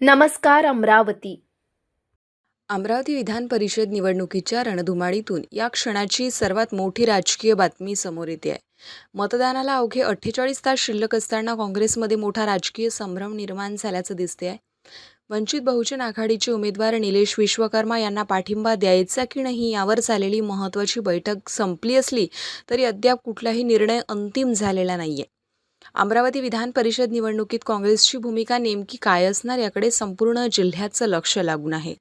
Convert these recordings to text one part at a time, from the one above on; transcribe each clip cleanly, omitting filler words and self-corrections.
नमस्कार अमरावती. अमरावती विधान परिषद निवडणुकीच्या रणधुमाळीतून या क्षणाची सर्वात मोठी राजकीय बातमी समोर येते आहे. मतदानाला अवघे 48 तास शिल्लक असताना काँग्रेसमध्ये मोठा राजकीय संभ्रम निर्माण झाल्याचं दिसते आहे. वंचित बहुजन आघाडीचे उमेदवार निलेश विश्वकर्मा यांना पाठिंबा द्यायचा की नाही यावर झालेली महत्त्वाची बैठक संपली असली तरी अद्याप कुठलाही निर्णय अंतिम झालेला नाहीये. अमरावती विधान परिषद निवडणुकीत काँग्रेसची भूमिका नेमकी काय असणार याकडे संपूर्ण जिल्ह्याचं लक्ष लागून आहे.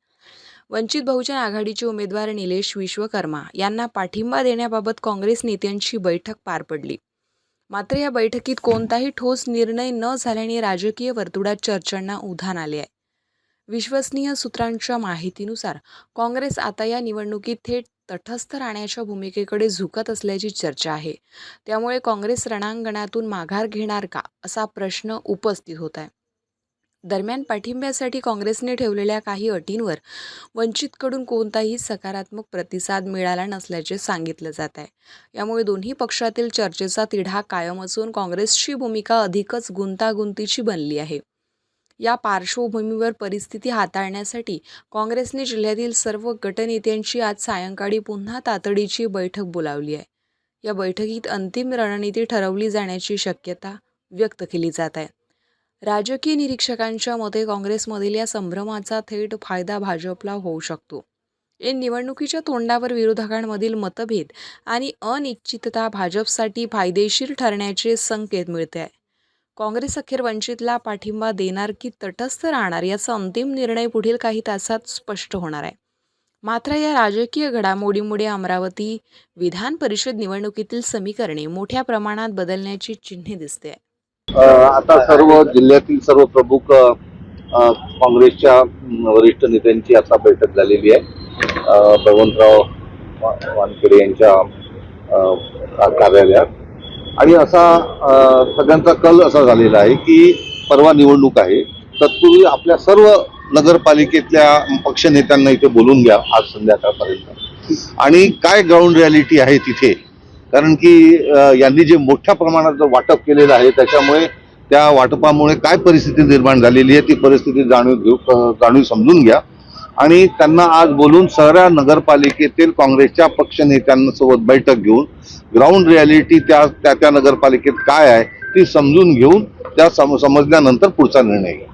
वंचित बहुजन आघाडीचे उमेदवार निलेश विश्वकर्मा यांना पाठिंबा देण्याबाबत काँग्रेस नेत्यांची बैठक पार पडली. मात्र या बैठकीत कोणताही ठोस निर्णय न झाल्याने राजकीय वर्तुळात चर्चांना उधाण आले आहे. विश्वसनीय सूत्रांच्या माहितीनुसार काँग्रेस आता या निवडणुकीत थेट तटस्थ राहण्याच्या भूमिकेकडे झुकत असल्याची चर्चा आहे. त्यामुळे काँग्रेस रणांगणातून माघार घेणार का असा प्रश्न उपस्थित होत आहे. दरम्यान पाठिंब्यासाठी काँग्रेसने ठेवलेल्या काही अटींवर वंचितकडून कोणताही सकारात्मक प्रतिसाद मिळाला नसल्याचे सांगितलं जात आहे. यामुळे दोन्ही पक्षातील चर्चेचा तिढा कायम असून काँग्रेसची भूमिका अधिकच गुंतागुंतीची बनली आहे. या पार्श्वभूमीवर परिस्थिती हाताळण्यासाठी काँग्रेसने जिल्ह्यातील सर्व गटनेत्यांची आज सायंकाळी पुन्हा तातडीची बैठक बोलावली आहे. या बैठकीत अंतिम रणनीती ठरवली जाण्याची शक्यता व्यक्त केली जात आहे. राजकीय निरीक्षकांच्या मते काँग्रेसमधील या संभ्रमाचा थेट फायदा भाजपला होऊ शकतो. या निवडणुकीच्या तोंडावर विरोधकांमधील मतभेद आणि अनिश्चितता भाजपसाठी फायदेशीर ठरण्याचे संकेत मिळते आहे. काँग्रेस अखेर वंचितला पाठिंबा देणार की तटस्थ राहणार याचा अंतिम निर्णय पुढील काही तासात स्पष्ट होणार आहे. मात्र या राजकीय घडामोडीमुळे अमरावती विधान परिषद निवडणुकीतील समीकरणे मोठ्या प्रमाणात बदलण्याची चिन्हे दिसते आहे. आता सर्व जिल्ह्यातील सर्व प्रमुख काँग्रेसच्या वरिष्ठ नेत्यांची आता बैठक झालेली आहे. भगवंतराव वानखेडे यांच्या कार्यालयात आणि असा सगळ्यांचा कल असा झालेला आहे की परवा निवडणूक आहे, तत्पूर्वी आपल्या सर्व नगरपालिकेतल्या पक्षनेत्यांना इथे बोलून घ्या आज संध्याकाळपर्यंत आणि काय ग्राउंड रियालिटी आहे तिथे, कारण की यांनी जे मोठ्या प्रमाणात वाटप केलेलं आहे त्याच्यामुळे त्या वाटपामुळे काय परिस्थिती निर्माण झालेली आहे ती परिस्थिती जाणून समजून घ्या आणि त्यांना आज बोलून सगळ्या नगरपालिकेतील काँग्रेसच्या पक्षनेत्यांसोबत बैठक घेऊन ग्राउंड रियालिटी त्या नगरपालिकेत काय आहे ती समजून घेऊन त्या समजल्यानंतर पुढचा निर्णय घ्या.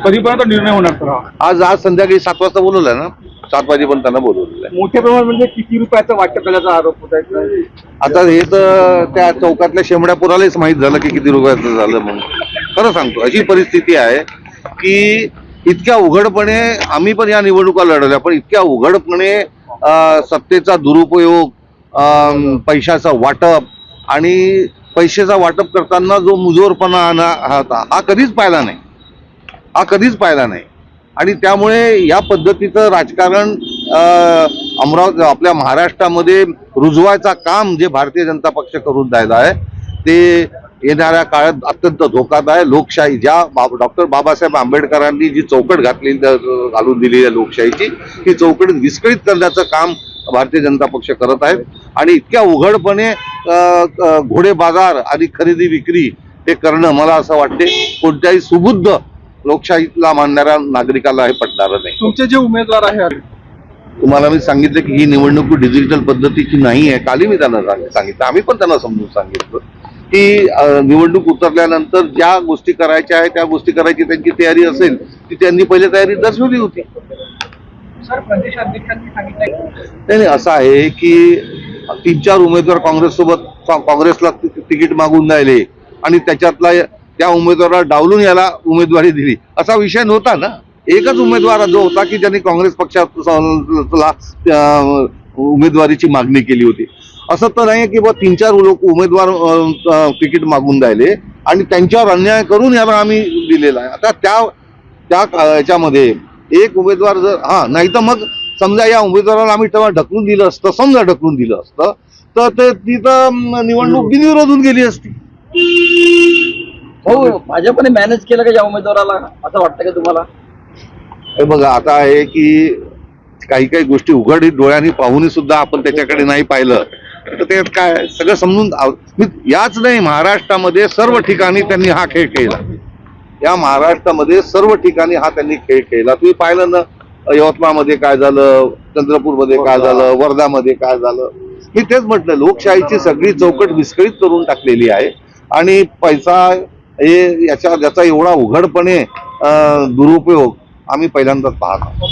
कधीपर्यंत निर्णय होणार? आज संध्याकाळी 7 वाजता बोलवलंय ना, 7 वाजेपर्यंत त्यांना बोलवलेलं आहे. मोठ्या प्रमाणात म्हणजे किती रुपयाचं वाटप केल्याचा आरोप होत आहे. आता हे तर त्या चौकातल्या शेंबड्या पुरालाच माहीत झालं की किती रुपयाचं झालं म्हणून. खरं सांगतो अशी परिस्थिती आहे की इतक्या उघडपणे आम्ही पण या निवडणुका लढवल्या, पण इतक्या उघडपणे सत्तेचा दुरुपयोग, पैशाचा वाटप आणि पैशाचा वाटप करताना जो मुजोरपणा हा कधीच पाहिला नाही आणि त्यामुळे या पद्धतीचं राजकारण अमरावती आपल्या महाराष्ट्रामध्ये रुजवायचा काम जे भारतीय जनता पक्ष करून राहिला आहे ते येणाऱ्या काळात अत्यंत धोकादायक आहे. लोकशाही ज्या डॉक्टर बाबासाहेब आंबेडकरांनी जी चौकट घालून दिलेली आहे लोकशाहीची, ती चौकट विस्कळीत करण्याचं काम भारतीय जनता पक्ष करत आहे आणि इतक्या उघडपणे घोडे बाजार आणि खरेदी विक्री हे करणं मला असं वाटते कोणत्याही सुबुद्ध लोकशाहीला मानणाऱ्या नागरिकाला हे पटणारं नाही. तुमचे जे उमेदवार आहे, तुम्हाला मी सांगितलं की ही निवडणूक डिजिटल पद्धतीची नाही आहे. कालही मी त्यांना सांगितलं, आम्ही पण त्यांना समजून सांगितलं की निवडणूक उतरल्यानंतर ज्या गोष्टी करायच्या आहेत त्या गोष्टी करायची त्यांची तयारी असेल ती त्यांनी पहिले तयारी दर्शवली होती. नाही असं आहे की 3-4 उमेदवार काँग्रेसला तिकीट मागून राहिले आणि त्याच्यातला त्या उमेदवाराला डावलून याला उमेदवारी दिली असा विषय नव्हता ना. एकच उमेदवार जो होता की ज्यांनी काँग्रेस पक्षाला उमेदवारीची मागणी केली होती. असं तर नाही की 3-4 लोक उमेदवार तिकीट मागून राहिले आणि त्यांच्यावर अन्याय करून याला आम्ही दिलेला आहे. आता त्या याच्यामध्ये एक उमेदवार जर नाही तर मग समजा या उमेदवाराला आम्ही तेव्हा ढकलून दिलं असतं तर तिथं निवडणूक बिनविरोधून गेली असती. हो, भाजपने मॅनेज केलं का या उमेदवाराला असं वाटतं का तुम्हाला? हे बघा आता आहे की काही गोष्टी उघड डोळ्यांनी पाहूनही सुद्धा आपण त्याच्याकडे नाही पाहिलं तर ते काय सगळं समजून याच नाही महाराष्ट्रामध्ये सर्व ठिकाणी त्यांनी हा खेळ केला. या महाराष्ट्रामध्ये सर्व ठिकाणी हा त्यांनी खेळ खेळला. तुम्ही पाहिलं ना, यवतमाळमध्ये काय झालं, चंद्रपूरमध्ये काय झालं, वर्धामध्ये काय झालं. मी तेच म्हटलं, लोकशाहीची सगळी चौकट विस्कळीत करून टाकलेली आहे आणि पैसा याचा एवढा उघडपणे दुरुपयोग आम्ही पहिल्यांदाच पाहतो.